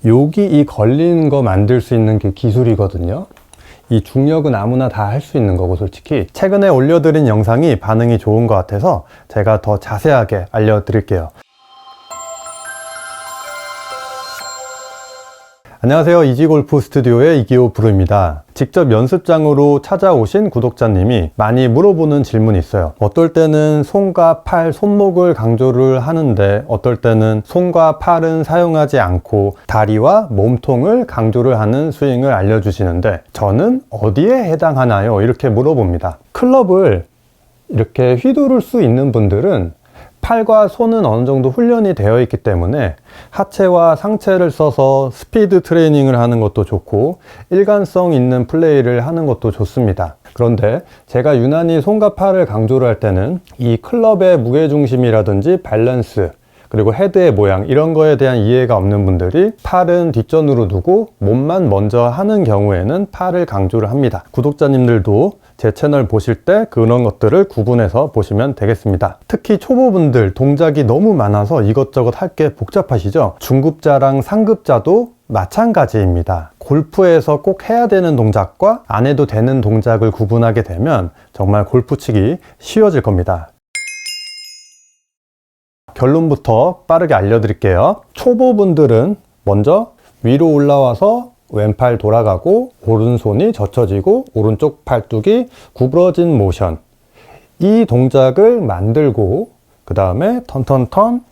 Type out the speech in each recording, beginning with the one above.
여기 이 걸리는 거 만들 수 있는 게 기술이거든요. 이 중력은 아무나 다 할 수 있는 거고, 솔직히 최근에 올려드린 영상이 반응이 좋은 것 같아서 제가 더 자세하게 알려드릴게요. 안녕하세요. 이지골프 스튜디오의 이기호 프로입니다. 직접 연습장으로 찾아오신 구독자님이 많이 물어보는 질문이 있어요. 어떨 때는 손과 팔, 손목을 강조를 하는데 어떨 때는 손과 팔은 사용하지 않고 다리와 몸통을 강조를 하는 스윙을 알려주시는데 저는 어디에 해당하나요? 이렇게 물어봅니다. 클럽을 이렇게 휘두를 수 있는 분들은 팔과 손은 어느 정도 훈련이 되어 있기 때문에 하체와 상체를 써서 스피드 트레이닝을 하는 것도 좋고 일관성 있는 플레이를 하는 것도 좋습니다. 그런데 제가 유난히 손과 팔을 강조를 할 때는 이 클럽의 무게중심이라든지 밸런스 그리고 헤드의 모양 이런 거에 대한 이해가 없는 분들이 팔은 뒷전으로 두고 몸만 먼저 하는 경우에는 팔을 강조를 합니다. 구독자님들도 제 채널 보실 때 그런 것들을 구분해서 보시면 되겠습니다. 특히 초보분들 동작이 너무 많아서 이것저것 할 게 복잡하시죠? 중급자랑 상급자도 마찬가지입니다. 골프에서 꼭 해야 되는 동작과 안 해도 되는 동작을 구분하게 되면 정말 골프 치기 쉬워질 겁니다. 결론부터 빠르게 알려드릴게요. 초보분들은 먼저 위로 올라와서 왼팔 돌아가고 오른손이 젖혀지고 오른쪽 팔뚝이 구부러진 모션, 이 동작을 만들고 그 다음에 턴턴턴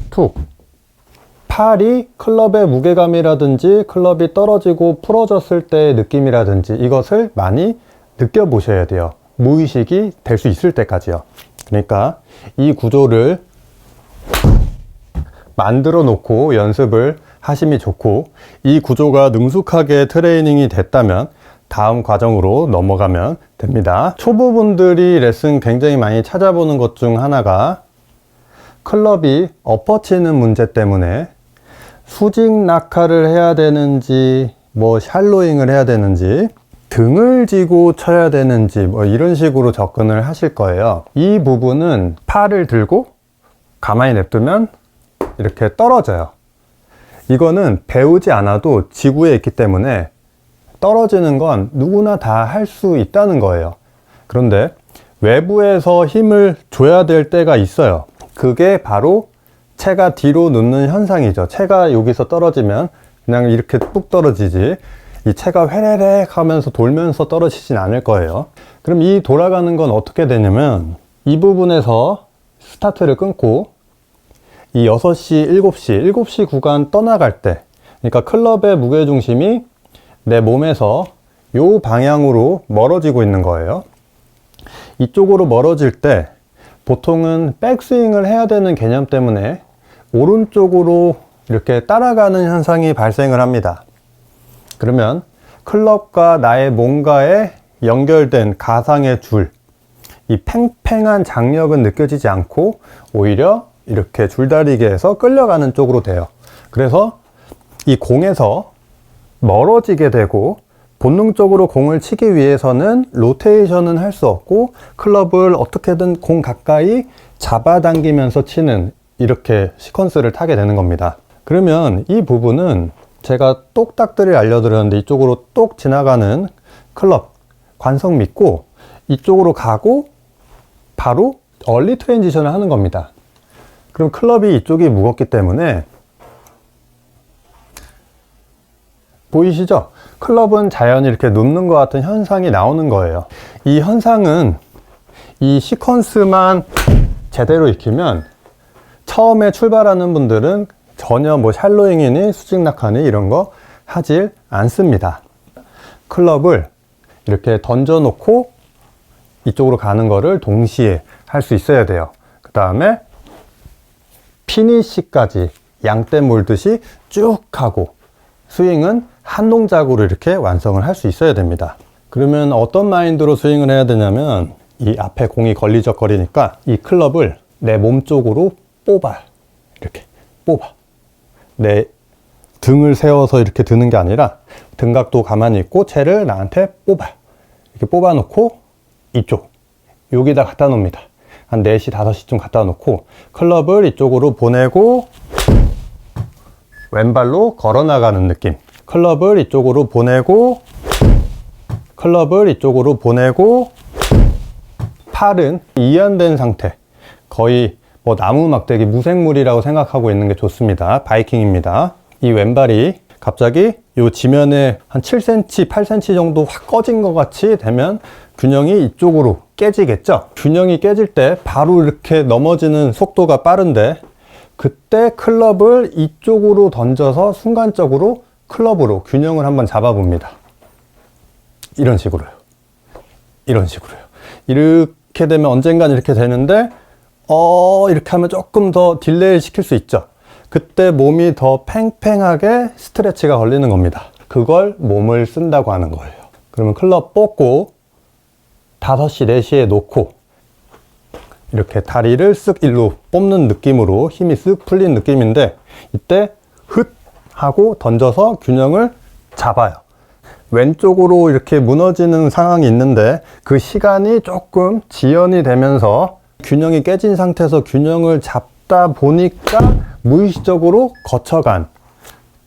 툭, 팔이 클럽의 무게감이라든지 클럽이 떨어지고 풀어졌을 때의 느낌이라든지 이것을 많이 느껴보셔야 돼요. 무의식이 될 수 있을 때까지요. 그러니까 이 구조를 만들어 놓고 연습을 하심이 좋고, 이 구조가 능숙하게 트레이닝이 됐다면 다음 과정으로 넘어가면 됩니다. 초보분들이 레슨 굉장히 많이 찾아보는 것 중 하나가 클럽이 엎어치는 문제 때문에 수직 낙하를 해야 되는지 샬로잉을 해야 되는지 등을 쥐고 쳐야 되는지 이런 식으로 접근을 하실 거예요. 이 부분은 팔을 들고 가만히 냅두면 이렇게 떨어져요. 이거는 배우지 않아도 지구에 있기 때문에 떨어지는 건 누구나 다 할 수 있다는 거예요. 그런데 외부에서 힘을 줘야 될 때가 있어요. 그게 바로 채가 뒤로 눕는 현상이죠. 채가 여기서 떨어지면 그냥 이렇게 뚝 떨어지지 이 채가 회레렉 하면서 돌면서 떨어지진 않을 거예요. 그럼 이 돌아가는 건 어떻게 되냐면 이 부분에서 스타트를 끊고 이 6시, 7시 구간 떠나갈 때, 그러니까 클럽의 무게중심이 내 몸에서 이 방향으로 멀어지고 있는 거예요. 이쪽으로 멀어질 때 보통은 백스윙을 해야 되는 개념 때문에 오른쪽으로 이렇게 따라가는 현상이 발생을 합니다. 그러면 클럽과 나의 몸과의 연결된 가상의 줄, 이 팽팽한 장력은 느껴지지 않고 오히려 이렇게 줄다리기에서 끌려가는 쪽으로 돼요. 그래서 이 공에서 멀어지게 되고 본능적으로 공을 치기 위해서는 로테이션은 할 수 없고 클럽을 어떻게든 공 가까이 잡아당기면서 치는 이렇게 시퀀스를 타게 되는 겁니다. 그러면 이 부분은 제가 똑딱들이 알려드렸는데 이쪽으로 똑 지나가는 클럽 관성 믿고 이쪽으로 가고 바로 얼리 트랜지션을 하는 겁니다. 그럼 클럽이 이쪽이 무겁기 때문에 보이시죠? 클럽은 자연히 이렇게 눕는 것 같은 현상이 나오는 거예요. 이 현상은 이 시퀀스만 제대로 익히면 처음에 출발하는 분들은 전혀 샬로잉이니 수직낙하니 이런 거 하질 않습니다. 클럽을 이렇게 던져 놓고 이쪽으로 가는 거를 동시에 할 수 있어야 돼요. 그 다음에 피니시까지 양떼 몰듯이 쭉 하고 스윙은 한 동작으로 이렇게 완성을 할 수 있어야 됩니다. 그러면 어떤 마인드로 스윙을 해야 되냐면 이 앞에 공이 걸리적거리니까 이 클럽을 내 몸 쪽으로 뽑아. 이렇게 뽑아. 내 등을 세워서 이렇게 드는 게 아니라 등각도 가만히 있고 채를 나한테 뽑아. 이렇게 뽑아 놓고 이쪽 여기다 갖다 놓습니다. 한 4시, 5시쯤 갖다 놓고 클럽을 이쪽으로 보내고 왼발로 걸어 나가는 느낌. 클럽을 이쪽으로 보내고, 클럽을 이쪽으로 보내고, 팔은 이완된 상태. 거의 뭐 나무 막대기 무생물이라고 생각하고 있는 게 좋습니다. 바이킹입니다. 이 왼발이 갑자기 요 지면에 한 7cm, 8cm 정도 확 꺼진 것 같이 되면 균형이 이쪽으로 깨지겠죠? 균형이 깨질 때 바로 이렇게 넘어지는 속도가 빠른데, 그때 클럽을 이쪽으로 던져서 순간적으로 클럽으로 균형을 한번 잡아봅니다. 이런 식으로요. 이런 식으로요. 이렇게 되면 언젠간 이렇게 되는데, 이렇게 하면 조금 더 딜레이 시킬 수 있죠. 그때 몸이 더 팽팽하게 스트레치가 걸리는 겁니다. 그걸 몸을 쓴다고 하는 거예요. 그러면 클럽 뽑고 5시, 4시에 놓고 이렇게 다리를 쓱 일로 뽑는 느낌으로 힘이 쓱 풀린 느낌인데, 이때 흩 하고 던져서 균형을 잡아요. 왼쪽으로 이렇게 무너지는 상황이 있는데 그 시간이 조금 지연이 되면서 균형이 깨진 상태에서 균형을 잡다 보니까 무의식적으로 거쳐간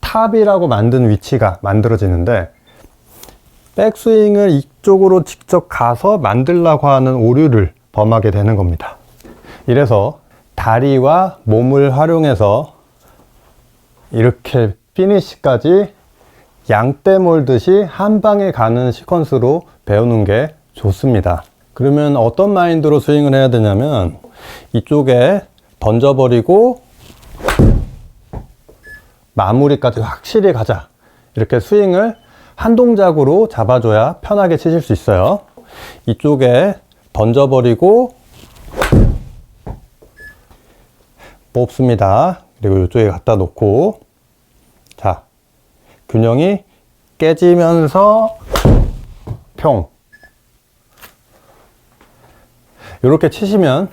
탑이라고 만든 위치가 만들어지는데, 백스윙을 이쪽으로 직접 가서 만들려고 하는 오류를 범하게 되는 겁니다. 이래서 다리와 몸을 활용해서 이렇게 피니시까지 양떼 몰듯이 한 방에 가는 시퀀스로 배우는 게 좋습니다. 그러면 어떤 마인드로 스윙을 해야 되냐면, 이쪽에 던져버리고 마무리까지 확실히 가자, 이렇게 스윙을 한 동작으로 잡아줘야 편하게 치실 수 있어요. 이쪽에 던져버리고 뽑습니다. 그리고 이쪽에 갖다 놓고, 자, 균형이 깨지면서 평. 이렇게 치시면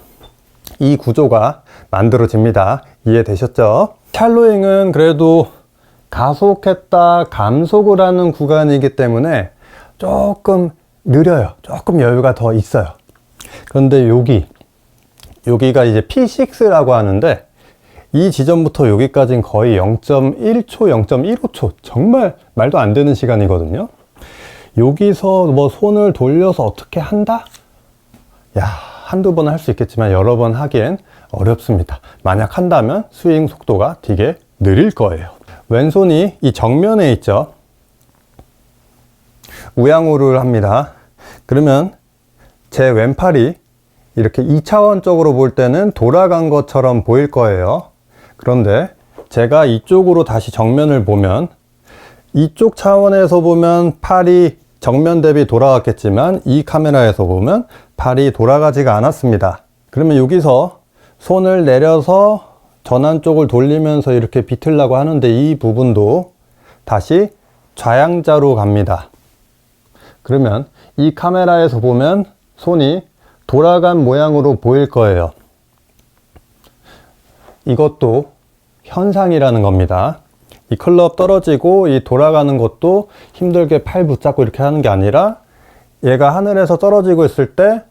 이 구조가 만들어집니다. 이해되셨죠? 샬로잉은 그래도 가속했다 감속을 하는 구간이기 때문에 조금 느려요. 조금 여유가 더 있어요. 그런데 여기가 이제 P6라고 하는데, 이 지점부터 여기까지는 거의 0.1초, 0.15초, 정말 말도 안 되는 시간이거든요. 여기서 뭐 손을 돌려서 어떻게 한다? 야, 한두 번 할 수 있겠지만 여러 번 하기엔 어렵습니다. 만약 한다면 스윙 속도가 되게 느릴 거예요. 왼손이 이 정면에 있죠. 우양우를 합니다. 그러면 제 왼팔이 이렇게 2차원적으로 볼 때는 돌아간 것처럼 보일 거예요. 그런데 제가 이쪽으로 다시 정면을 보면, 이쪽 차원에서 보면 팔이 정면 대비 돌아갔겠지만 이 카메라에서 보면 팔이 돌아가지가 않았습니다. 그러면 여기서 손을 내려서 전환 쪽을 돌리면서 이렇게 비틀려고 하는데, 이 부분도 다시 좌양자로 갑니다. 그러면 이 카메라에서 보면 손이 돌아간 모양으로 보일 거예요. 이것도 현상이라는 겁니다. 이 클럽 떨어지고 이 돌아가는 것도 힘들게 팔 붙잡고 이렇게 하는 게 아니라, 얘가 하늘에서 떨어지고 있을 때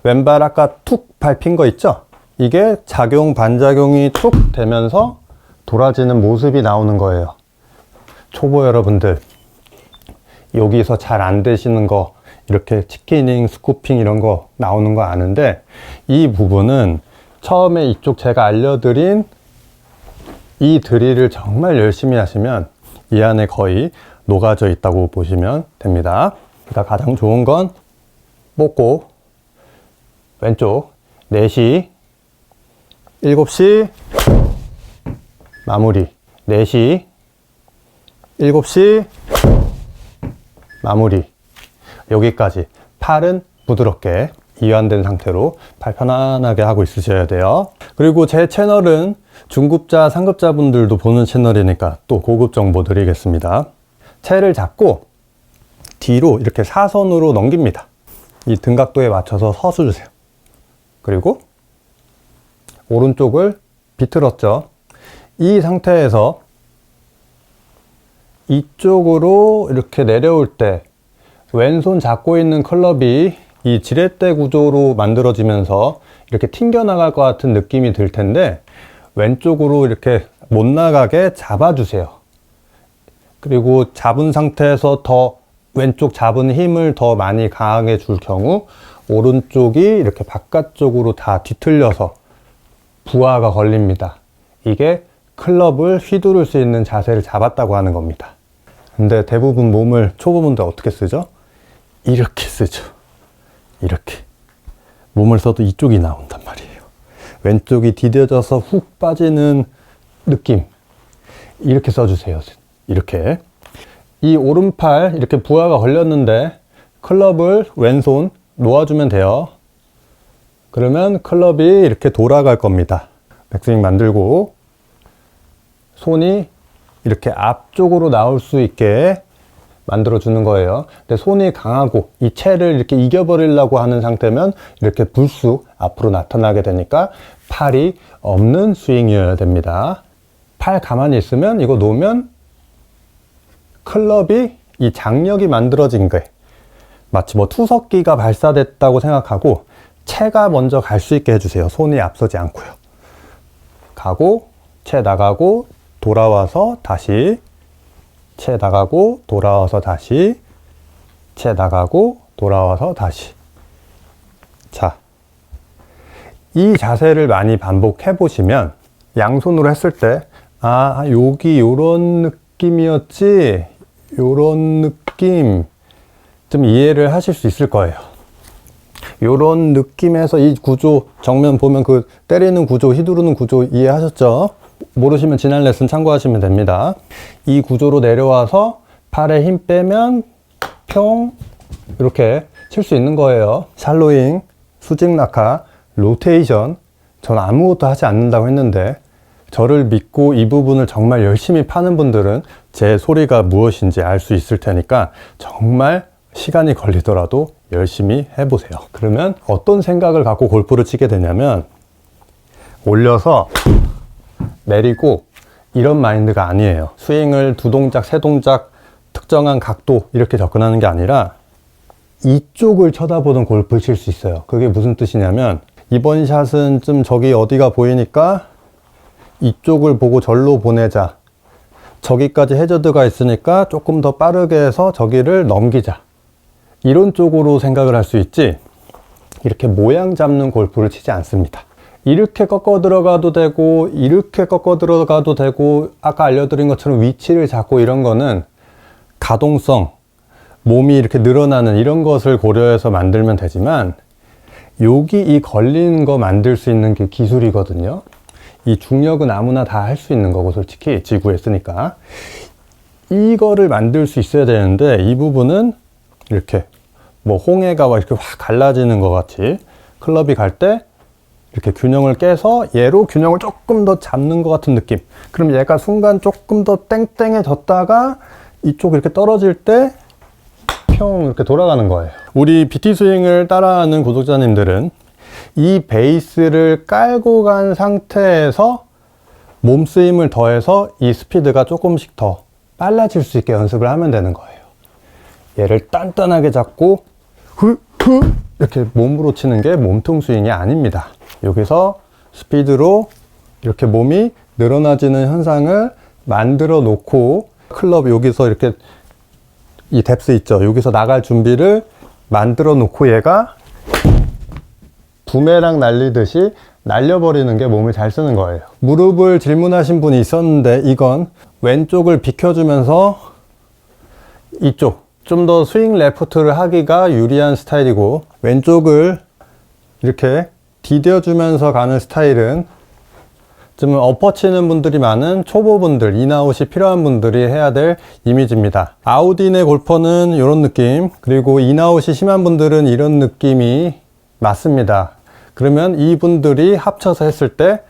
왼발 아까 툭 밟힌 거 있죠? 이게 작용 반작용이 툭 되면서 돌아지는 모습이 나오는 거예요. 초보 여러분들, 여기서 잘 안 되시는 거, 이렇게 치키닝, 스쿠핑 이런 거 나오는 거 아는데, 이 부분은 처음에 이쪽 제가 알려드린 이 드릴을 정말 열심히 하시면 이 안에 거의 녹아져 있다고 보시면 됩니다. 그러니까 가장 좋은 건 뽑고 왼쪽 4시, 7시 마무리, 4시, 7시 마무리. 여기까지 팔은 부드럽게 이완된 상태로 팔 편안하게 하고 있으셔야 돼요. 그리고 제 채널은 중급자, 상급자 분들도 보는 채널이니까 또 고급 정보 드리겠습니다. 채를 잡고 뒤로 이렇게 사선으로 넘깁니다. 이 등각도에 맞춰서 서주세요. 그리고 오른쪽을 비틀었죠. 이 상태에서 이쪽으로 이렇게 내려올 때 왼손 잡고 있는 클럽이 이 지렛대 구조로 만들어지면서 이렇게 튕겨나갈 것 같은 느낌이 들 텐데, 왼쪽으로 이렇게 못 나가게 잡아주세요. 그리고 잡은 상태에서 더 왼쪽 잡은 힘을 더 많이 강하게 줄 경우 오른쪽이 이렇게 바깥쪽으로 다 뒤틀려서 부하가 걸립니다. 이게 클럽을 휘두를 수 있는 자세를 잡았다고 하는 겁니다. 근데 대부분 몸을 초보분들 어떻게 쓰죠? 이렇게 쓰죠. 이렇게. 몸을 써도 이쪽이 나온단 말이에요. 왼쪽이 디뎌져서 훅 빠지는 느낌. 이렇게 써주세요. 이렇게. 이 오른팔 이렇게 부하가 걸렸는데 클럽을 왼손 놓아주면 돼요. 그러면 클럽이 이렇게 돌아갈 겁니다. 백스윙 만들고 손이 이렇게 앞쪽으로 나올 수 있게 만들어 주는 거예요. 근데 손이 강하고 이 채를 이렇게 이겨버리려고 하는 상태면 이렇게 불쑥 앞으로 나타나게 되니까 팔이 없는 스윙이어야 됩니다. 팔 가만히 있으면 이거 놓으면 클럽이 이 장력이 만들어진 게 마치 뭐 투석기가 발사됐다고 생각하고 채가 먼저 갈 수 있게 해주세요. 손이 앞서지 않고요. 가고 채 나가고 돌아와서 다시 채 나가고 돌아와서 다시 채 나가고 돌아와서 다시. 자, 이 자세를 많이 반복해 보시면 양손으로 했을 때 여기 요런 느낌이었지, 요런 느낌 좀 이해를 하실 수 있을 거예요. 요런 느낌에서 이 구조 정면 보면 그 때리는 구조, 휘두르는 구조 이해하셨죠? 모르시면 지난 레슨 참고하시면 됩니다. 이 구조로 내려와서 팔에 힘 빼면 평 이렇게 칠 수 있는 거예요. 샬로잉, 수직 낙하, 로테이션. 전 아무것도 하지 않는다고 했는데 저를 믿고 이 부분을 정말 열심히 파는 분들은 제 소리가 무엇인지 알 수 있을 테니까 정말 시간이 걸리더라도 열심히 해보세요. 그러면 어떤 생각을 갖고 골프를 치게 되냐면 올려서 내리고 이런 마인드가 아니에요. 스윙을 두 동작, 세 동작 특정한 각도 이렇게 접근하는 게 아니라 이쪽을 쳐다보던 골프를 칠 수 있어요. 그게 무슨 뜻이냐면 이번 샷은 좀 저기 어디가 보이니까 이쪽을 보고 절로 보내자. 저기까지 해저드가 있으니까 조금 더 빠르게 해서 저기를 넘기자. 이런 쪽으로 생각을 할 수 있지 이렇게 모양 잡는 골프를 치지 않습니다. 이렇게 꺾어 들어가도 되고 이렇게 꺾어 들어가도 되고 아까 알려드린 것처럼 위치를 잡고 이런 거는 가동성, 몸이 이렇게 늘어나는 이런 것을 고려해서 만들면 되지만 여기 이 걸리는 거 만들 수 있는 게 기술이거든요. 이 중력은 아무나 다 할 수 있는 거고 솔직히 지구에 쓰니까 이거를 만들 수 있어야 되는데 이 부분은 이렇게 뭐 홍해가 이렇게 확 갈라지는 것 같이 클럽이 갈 때 이렇게 균형을 깨서 얘로 균형을 조금 더 잡는 것 같은 느낌. 그럼 얘가 순간 조금 더 땡땡해졌다가 이쪽 이렇게 떨어질 때 평 이렇게 돌아가는 거예요. 우리 BT 스윙을 따라하는 구독자님들은 이 베이스를 깔고 간 상태에서 몸쓰임을 더해서 이 스피드가 조금씩 더 빨라질 수 있게 연습을 하면 되는 거예요. 얘를 단단하게 잡고 이렇게 몸으로 치는 게 몸통 스윙이 아닙니다. 여기서 스피드로 이렇게 몸이 늘어나지는 현상을 만들어 놓고 클럽 여기서 이렇게 이 뎁스 있죠. 여기서 나갈 준비를 만들어 놓고 얘가 부메랑 날리듯이 날려버리는 게 몸을 잘 쓰는 거예요. 무릎을 질문하신 분이 있었는데 이건 왼쪽을 비켜주면서 이쪽 좀 더 스윙 레프트를 하기가 유리한 스타일이고 왼쪽을 이렇게 디뎌주면서 가는 스타일은 좀 엎어치는 분들이 많은 초보분들, 인아웃이 필요한 분들이 해야 될 이미지입니다. 아웃인의 골퍼는 이런 느낌, 그리고 인아웃이 심한 분들은 이런 느낌이 맞습니다. 그러면 이분들이 합쳐서 했을 때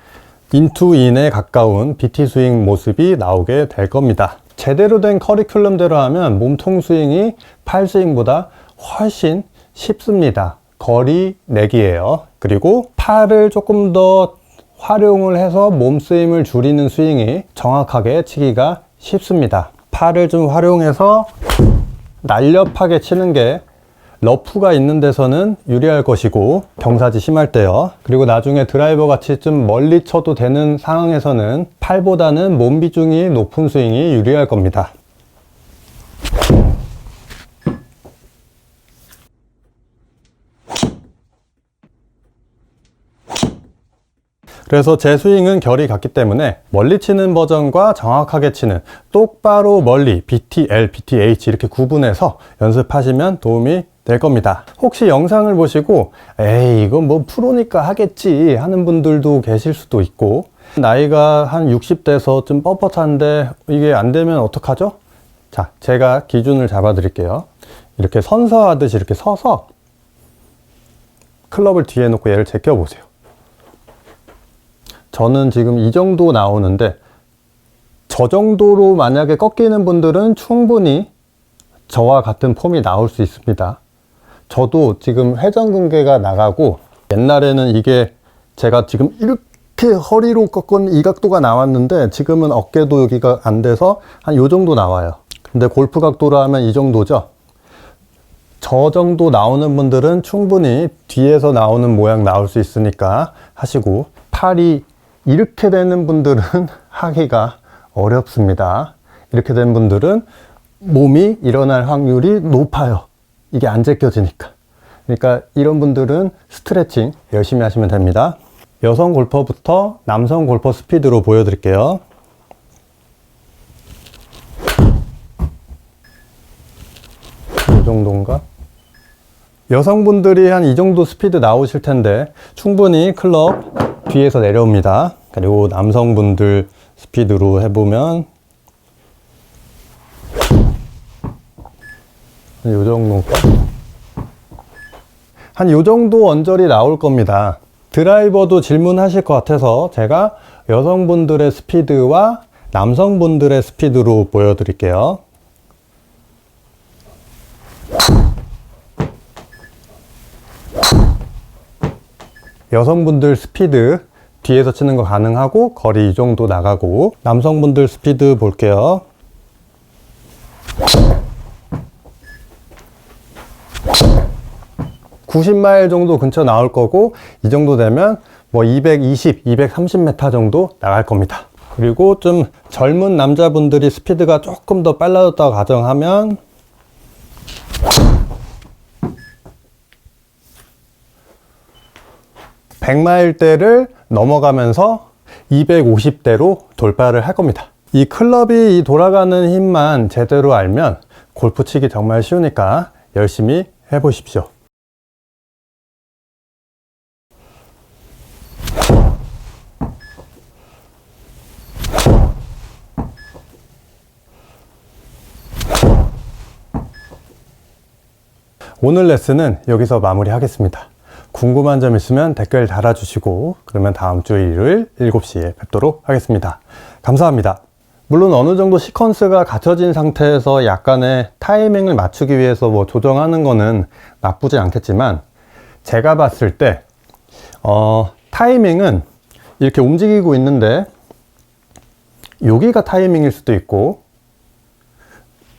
인투 인에 가까운 BT 스윙 모습이 나오게 될 겁니다. 제대로 된 커리큘럼대로 하면 몸통 스윙이 팔 스윙보다 훨씬 쉽습니다. 거리 내기예요. 그리고 팔을 조금 더 활용을 해서 몸쓰임을 줄이는 스윙이 정확하게 치기가 쉽습니다. 팔을 좀 활용해서 날렵하게 치는 게 러프가 있는 데서는 유리할 것이고, 경사지 심할 때요. 그리고 나중에 드라이버 같이 좀 멀리 쳐도 되는 상황에서는 팔보다는 몸 비중이 높은 스윙이 유리할 겁니다. 그래서 제 스윙은 결이 같기 때문에 멀리 치는 버전과 정확하게 치는, 똑바로 멀리 BTL, BTH 이렇게 구분해서 연습하시면 도움이 될 겁니다. 혹시 영상을 보시고 에이 이건 뭐 프로니까 하겠지 하는 분들도 계실 수도 있고, 나이가 한 60대에서 좀 뻣뻣한데 이게 안 되면 어떡하죠? 자, 제가 기준을 잡아 드릴게요. 이렇게 선서하듯이 이렇게 서서 클럽을 뒤에 놓고 얘를 제껴 보세요. 저는 지금 이 정도 나오는데, 저 정도로 만약에 꺾이는 분들은 충분히 저와 같은 폼이 나올 수 있습니다. 저도 지금 회전근개가 나가고, 옛날에는 이게 제가 지금 이렇게 허리로 꺾은 이 각도가 나왔는데, 지금은 어깨도 여기가 안 돼서 한 요 정도 나와요. 근데 골프 각도로 하면 이 정도죠. 저 정도 나오는 분들은 충분히 뒤에서 나오는 모양 나올 수 있으니까 하시고, 팔이 이렇게 되는 분들은 하기가 어렵습니다. 이렇게 된 분들은 몸이 일어날 확률이 높아요. 이게 안 제껴지니까. 그러니까 이런 분들은 스트레칭 열심히 하시면 됩니다. 여성 골퍼부터 남성 골퍼 스피드로 보여드릴게요. 이 정도인가? 여성분들이 한 이 정도 스피드 나오실 텐데 충분히 클럽 뒤에서 내려옵니다. 그리고 남성분들 스피드로 해보면 이 정도인가? 한 이 정도 언저리 나올 겁니다. 드라이버도 질문하실 것 같아서 제가 여성분들의 스피드와 남성분들의 스피드로 보여드릴게요. 여성분들 스피드 뒤에서 치는 거 가능하고 거리 이 정도 나가고, 남성분들 스피드 볼게요. (90마일) 정도 근처 나올 거고, 이 정도 되면 뭐 220, 230m 정도 나갈 겁니다. 그리고 좀 젊은 남자분들이 스피드가 조금 더 빨라졌다고 가정하면 100마일대를 넘어가면서 250대로 돌파를 할 겁니다. 이 클럽이 돌아가는 힘만 제대로 알면 골프 치기 정말 쉬우니까 열심히 해보십시오. 오늘 레슨은 여기서 마무리하겠습니다. 궁금한 점 있으면 댓글 달아주시고, 그러면 다음 주 일요일 7시에 뵙도록 하겠습니다. 감사합니다. 물론 어느 정도 시퀀스가 갖춰진 상태에서 약간의 타이밍을 맞추기 위해서 뭐 조정하는 거는 나쁘지 않겠지만, 제가 봤을 때 타이밍은 이렇게 움직이고 있는데 여기가 타이밍일 수도 있고,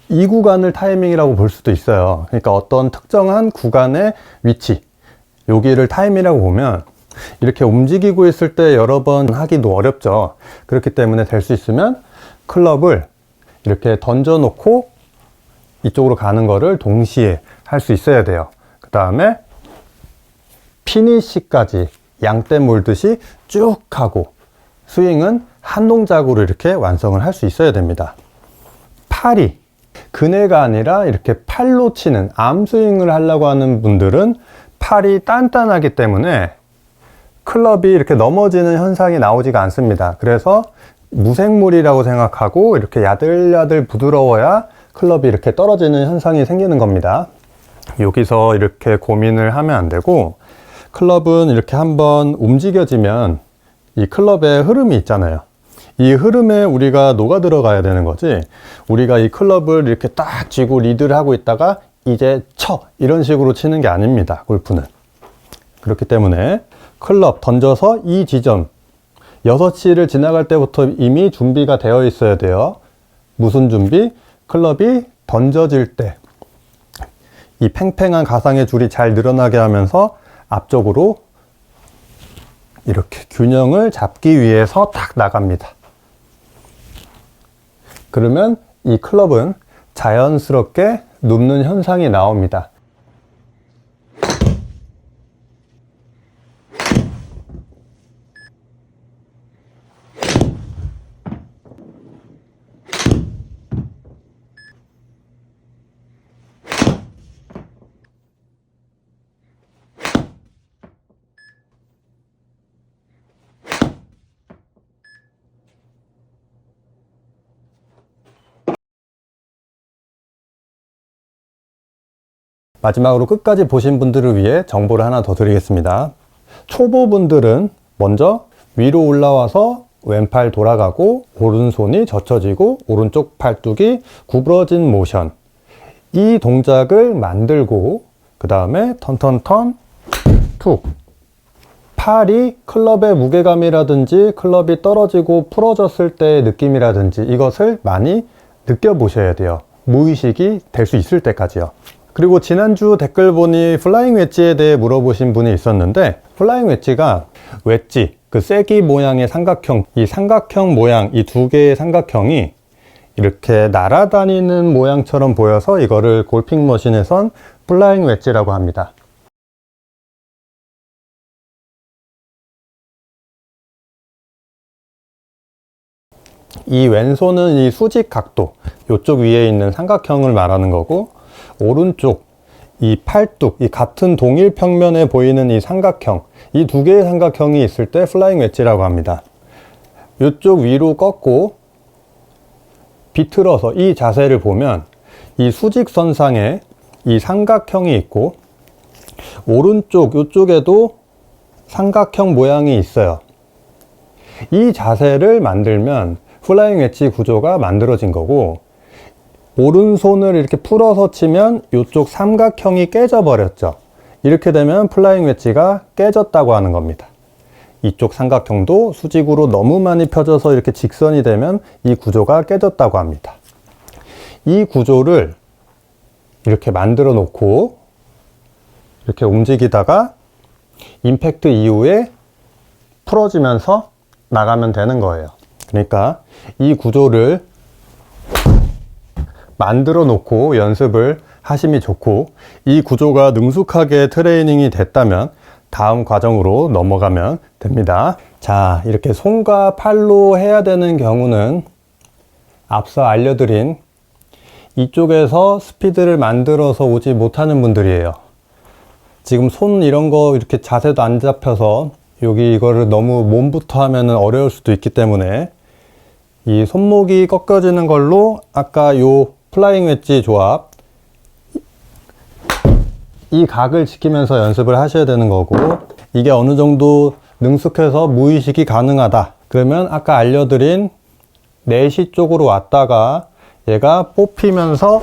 이 구간을 타이밍이라고 볼 수도 있어요. 그러니까 어떤 특정한 구간의 위치, 여기를 타임이라고 보면 이렇게 움직이고 있을 때 여러 번 하기도 어렵죠. 그렇기 때문에 될 수 있으면 클럽을 이렇게 던져 놓고 이쪽으로 가는 거를 동시에 할 수 있어야 돼요. 그 다음에 피니시까지 양떼 몰듯이 쭉 하고, 스윙은 한 동작으로 이렇게 완성을 할 수 있어야 됩니다. 팔이 그네가 아니라 이렇게 팔로 치는 암 스윙을 하려고 하는 분들은 팔이 단단하기 때문에 클럽이 이렇게 넘어지는 현상이 나오지가 않습니다. 그래서 무생물이라고 생각하고 이렇게 야들야들 부드러워야 클럽이 이렇게 떨어지는 현상이 생기는 겁니다. 여기서 이렇게 고민을 하면 안 되고, 클럽은 이렇게 한번 움직여지면 이 클럽의 흐름이 있잖아요. 이 흐름에 우리가 녹아 들어가야 되는 거지, 우리가 이 클럽을 이렇게 딱 쥐고 리드를 하고 있다가 이제 쳐 이런 식으로 치는 게 아닙니다. 골프는. 그렇기 때문에 클럽 던져서 이 지점 6시를 지나갈 때부터 이미 준비가 되어 있어야 돼요. 무슨 준비? 클럽이 던져질 때 이 팽팽한 가상의 줄이 잘 늘어나게 하면서 앞쪽으로 이렇게 균형을 잡기 위해서 탁 나갑니다. 그러면 이 클럽은 자연스럽게 눕는 현상이 나옵니다. 마지막으로 끝까지 보신 분들을 위해 정보를 하나 더 드리겠습니다. 초보분들은 먼저 위로 올라와서 왼팔 돌아가고 오른손이 젖혀지고 오른쪽 팔뚝이 구부러진 모션, 이 동작을 만들고 그 다음에 턴턴턴 툭, 팔이 클럽의 무게감이라든지 클럽이 떨어지고 풀어졌을 때의 느낌이라든지 이것을 많이 느껴보셔야 돼요. 무의식이 될 수 있을 때까지요. 그리고 지난주 댓글 보니 플라잉 웨지에 대해 물어보신 분이 있었는데, 플라잉 웨지가 웨지, 그 쐐기 모양의 삼각형, 이 삼각형 모양, 이 두 개의 삼각형이 이렇게 날아다니는 모양처럼 보여서 이거를 골핑 머신에선 플라잉 웨지라고 합니다. 이 왼손은 이 수직 각도, 이쪽 위에 있는 삼각형을 말하는 거고, 오른쪽 이 팔뚝, 이 같은 동일 평면에 보이는 이 삼각형, 이 두 개의 삼각형이 있을 때 플라잉 웨지라고 합니다. 이쪽 위로 꺾고 비틀어서 이 자세를 보면 이 수직선상에 이 삼각형이 있고, 오른쪽 이쪽에도 삼각형 모양이 있어요. 이 자세를 만들면 플라잉 웨지 구조가 만들어진 거고, 오른손을 이렇게 풀어서 치면 이쪽 삼각형이 깨져 버렸죠. 이렇게 되면 플라잉 웨지가 깨졌다고 하는 겁니다. 이쪽 삼각형도 수직으로 너무 많이 펴져서 이렇게 직선이 되면 이 구조가 깨졌다고 합니다. 이 구조를 이렇게 만들어 놓고 이렇게 움직이다가 임팩트 이후에 풀어지면서 나가면 되는 거예요. 그러니까 이 구조를 만들어 놓고 연습을 하심이 좋고, 이 구조가 능숙하게 트레이닝이 됐다면 다음 과정으로 넘어가면 됩니다. 자, 이렇게 손과 팔로 해야 되는 경우는 앞서 알려드린 이쪽에서 스피드를 만들어서 오지 못하는 분들이에요. 지금 손 이런 거 이렇게 자세도 안 잡혀서 여기 이거를 너무 몸부터 하면 어려울 수도 있기 때문에 이 손목이 꺾여지는 걸로 아까 요 플라잉 웨지 조합, 이 각을 지키면서 연습을 하셔야 되는 거고, 이게 어느 정도 능숙해서 무의식이 가능하다 그러면 아까 알려드린 내시 쪽으로 왔다가 얘가 뽑히면서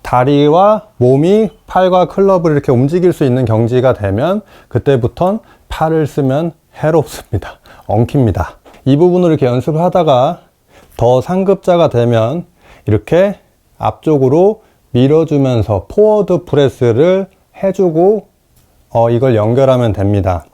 다리와 몸이 팔과 클럽을 이렇게 움직일 수 있는 경지가 되면 그때부턴 팔을 쓰면 해롭습니다. 엉킵니다. 이 부분을 이렇게 연습을 하다가 더 상급자가 되면 이렇게 앞쪽으로 밀어주면서 포워드 프레스를 해주고 이걸 연결하면 됩니다.